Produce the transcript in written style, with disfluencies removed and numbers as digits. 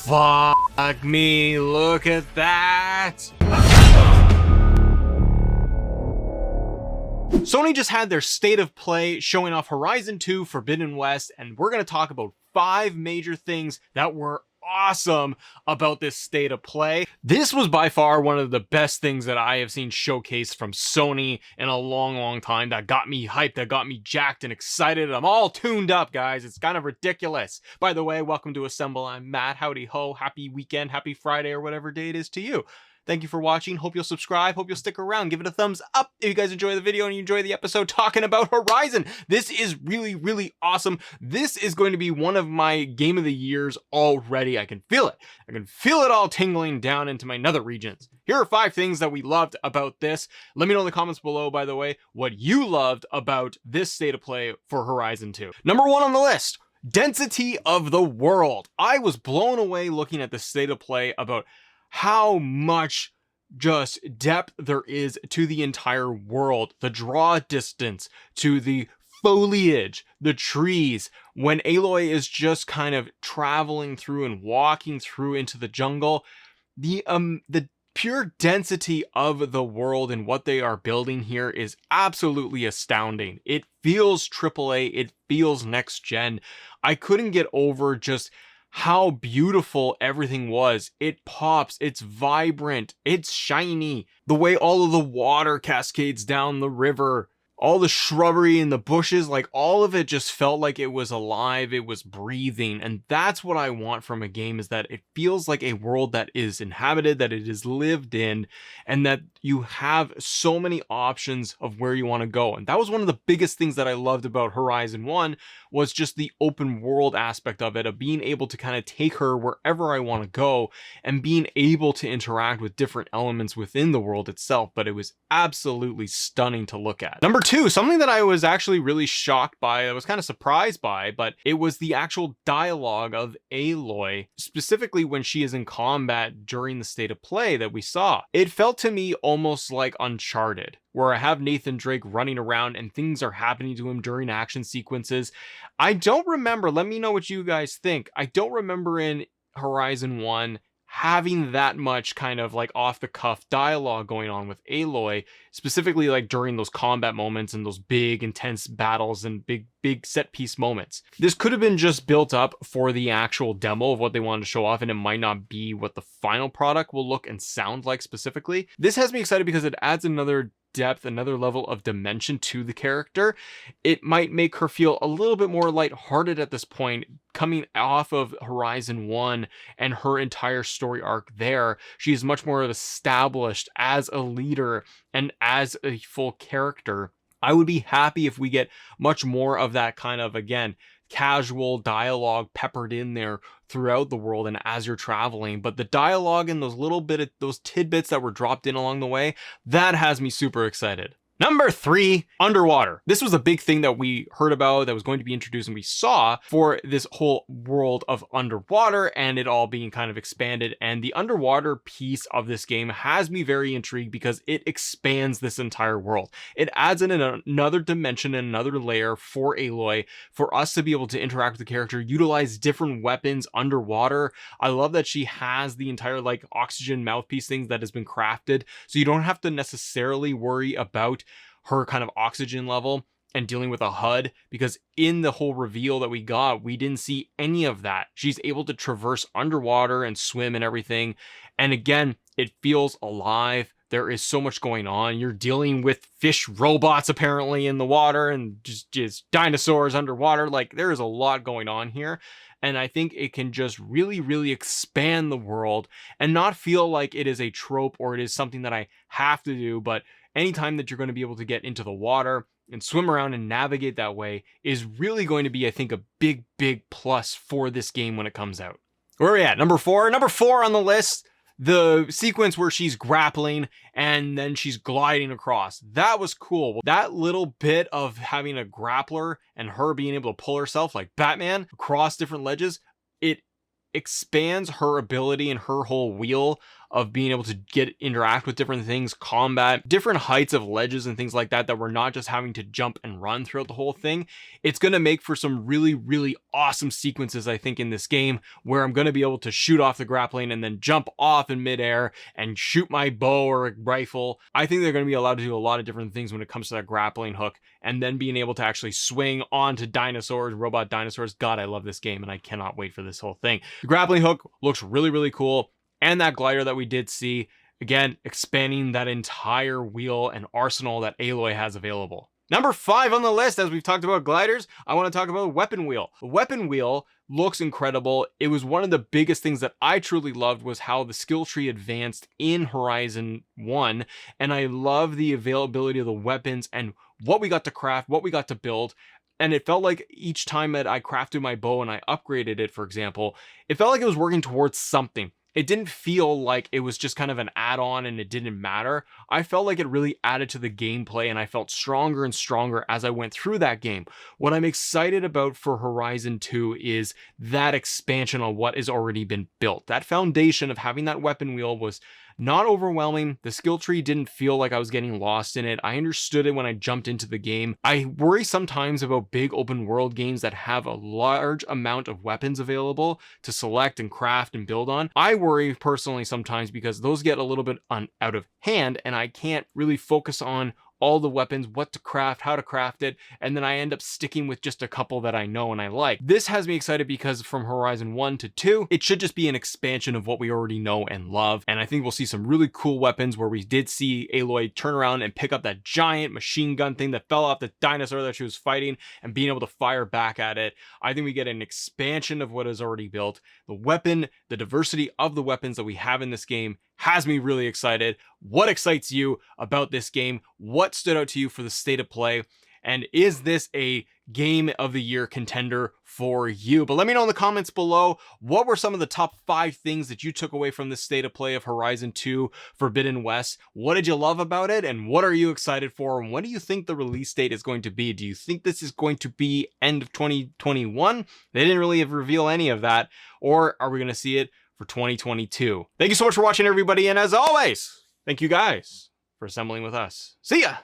Fuck me, look at that! Sony just had their State of Play showing off Horizon 2 Forbidden West, and we're going to talk about 5 major things that were awesome about this State of Play. This was by far one of the best things that I have seen showcased from Sony in a long time. That got me hyped, that got me jacked and excited. I'm all tuned up, guys. It's kind of ridiculous. By the way, welcome to Assemble. I'm Matt. Howdy ho. Happy weekend, happy Friday, or whatever day it is to you. Thank you for watching. Hope you'll subscribe. Hope you'll stick around. Give it a thumbs up if you guys enjoy the video and you enjoy the episode talking about Horizon. This is really awesome. This is going to be one of my game of the years already. I can feel it. I can feel it all tingling down into my nether regions. Here are 5 things that we loved about this. Let me know in the comments below, by the way, what you loved about this State of Play for Horizon 2. Number 1 on the list, density of the world. I was blown away looking at the State of Play about how much just depth there is to the entire world. The draw distance to the foliage, the trees, when Aloy is just kind of traveling through and walking through into the jungle, the pure density of the world and what they are building here is absolutely astounding. It feels AAA, it feels next gen. I couldn't get over just how beautiful everything was. It pops, it's vibrant, it's shiny. The way all of the water cascades down the river, all the shrubbery and the bushes, like all of it just felt like it was alive, it was breathing. And that's what I want from a game, is that it feels like a world that is inhabited, that it is lived in, and that you have so many options of where you want to go. And that was one of the biggest things that I loved about Horizon 1, was just the open world aspect of it, of being able to kind of take her wherever I want to go and being able to interact with different elements within the world itself. But it was absolutely stunning to look at. Number 2, something that I was actually really shocked by, I was kind of surprised by, but it was the actual dialogue of Aloy, specifically when she is in combat during the State of Play that we saw. It felt to me almost like Uncharted, where I have Nathan Drake running around and things are happening to him during action sequences. I don't remember, let me know what you guys think. I don't remember in Horizon 1 having that much kind of like off the cuff dialogue going on with Aloy, specifically like during those combat moments and those big intense battles and big set piece moments. This could have been just built up for the actual demo of what they wanted to show off, and it might not be what the final product will look and sound like specifically. This has me excited because it adds another depth, another level of dimension to the character. It might make her feel a little bit more lighthearted at this point, coming off of Horizon 1 and her entire story arc there. She is much more established as a leader and as a full character. I would be happy if we get much more of that kind of, again, casual dialogue peppered in there throughout the world and as you're traveling. But the dialogue and those tidbits that were dropped in along the way, that has me super excited. Number 3, underwater. This was a big thing that we heard about, that was going to be introduced, and we saw for this whole world of underwater and it all being kind of expanded. And the underwater piece of this game has me very intrigued because it expands this entire world. It adds in another dimension and another layer for Aloy, for us to be able to interact with the character, utilize different weapons underwater. I love that she has the entire like oxygen mouthpiece thing that has been crafted, so you don't have to necessarily worry about her kind of oxygen level and dealing with a HUD, because in the whole reveal that we got, we didn't see any of that. She's able to traverse underwater and swim and everything. And again, it feels alive. There is so much going on. You're dealing with fish robots apparently in the water and just dinosaurs underwater. Like, there is a lot going on here. And I think it can just really expand the world and not feel like it is a trope or it is something that I have to do, but anytime that you're going to be able to get into the water and swim around and navigate that way is really going to be, I think, a big plus for this game when it comes out. Where are we at? Number 4? Number 4 on the list, the sequence where she's grappling and then she's gliding across. That was cool. That little bit of having a grappler and her being able to pull herself like Batman across different ledges, it expands her ability and her whole wheel of being able to interact with different things, combat, different heights of ledges and things like that, that we're not just having to jump and run throughout the whole thing. It's going to make for some really, really awesome sequences, I think, in this game, where I'm going to be able to shoot off the grappling and then jump off in midair and shoot my bow or rifle. I think they're going to be allowed to do a lot of different things when it comes to that grappling hook, and then being able to actually swing onto dinosaurs, robot dinosaurs. God, I love this game, and I cannot wait for this whole thing. The grappling hook looks really, really cool. And that glider that we did see, again, expanding that entire wheel and arsenal that Aloy has available. Number 5 on the list, as we've talked about gliders, I want to talk about weapon wheel. The weapon wheel looks incredible. It was one of the biggest things that I truly loved, was how the skill tree advanced in Horizon 1. And I love the availability of the weapons and what we got to craft, what we got to build. And it felt like each time that I crafted my bow and I upgraded it, for example, it felt like it was working towards something. It didn't feel like it was just kind of an add-on and it didn't matter. I felt like it really added to the gameplay, and I felt stronger and stronger as I went through that game. What I'm excited about for Horizon 2 is that expansion on what has already been built. That foundation of having that weapon wheel was not overwhelming. The skill tree didn't feel like I was getting lost in it. I understood it when I jumped into the game. I worry sometimes about big open world games that have a large amount of weapons available to select and craft and build on. I worry personally sometimes because those get a little bit out of hand, and I can't really focus on all the weapons, what to craft, how to craft it, and then I end up sticking with just a couple that I know and I like. This has me excited because from Horizon 1 to 2, it should just be an expansion of what we already know and love, and I think we'll see some really cool weapons where we did see Aloy turn around and pick up that giant machine gun thing that fell off the dinosaur that she was fighting and being able to fire back at it. I think we get an expansion of what is already built. The weapon, the diversity of the weapons that we have in this game has me really excited. What excites you about this game? What stood out to you for the state of play? And is this a game of the year contender for you? But let me know in the comments below, what were some of the top 5 things that you took away from the state of play of Horizon 2 Forbidden West? What did you love about it? And what are you excited for? And when do you think the release date is going to be? Do you think this is going to be end of 2021? They didn't really reveal any of that. Or are we going to see it for 2022? Thank you so much for watching, everybody. And as always, thank you guys for assembling with us. See ya!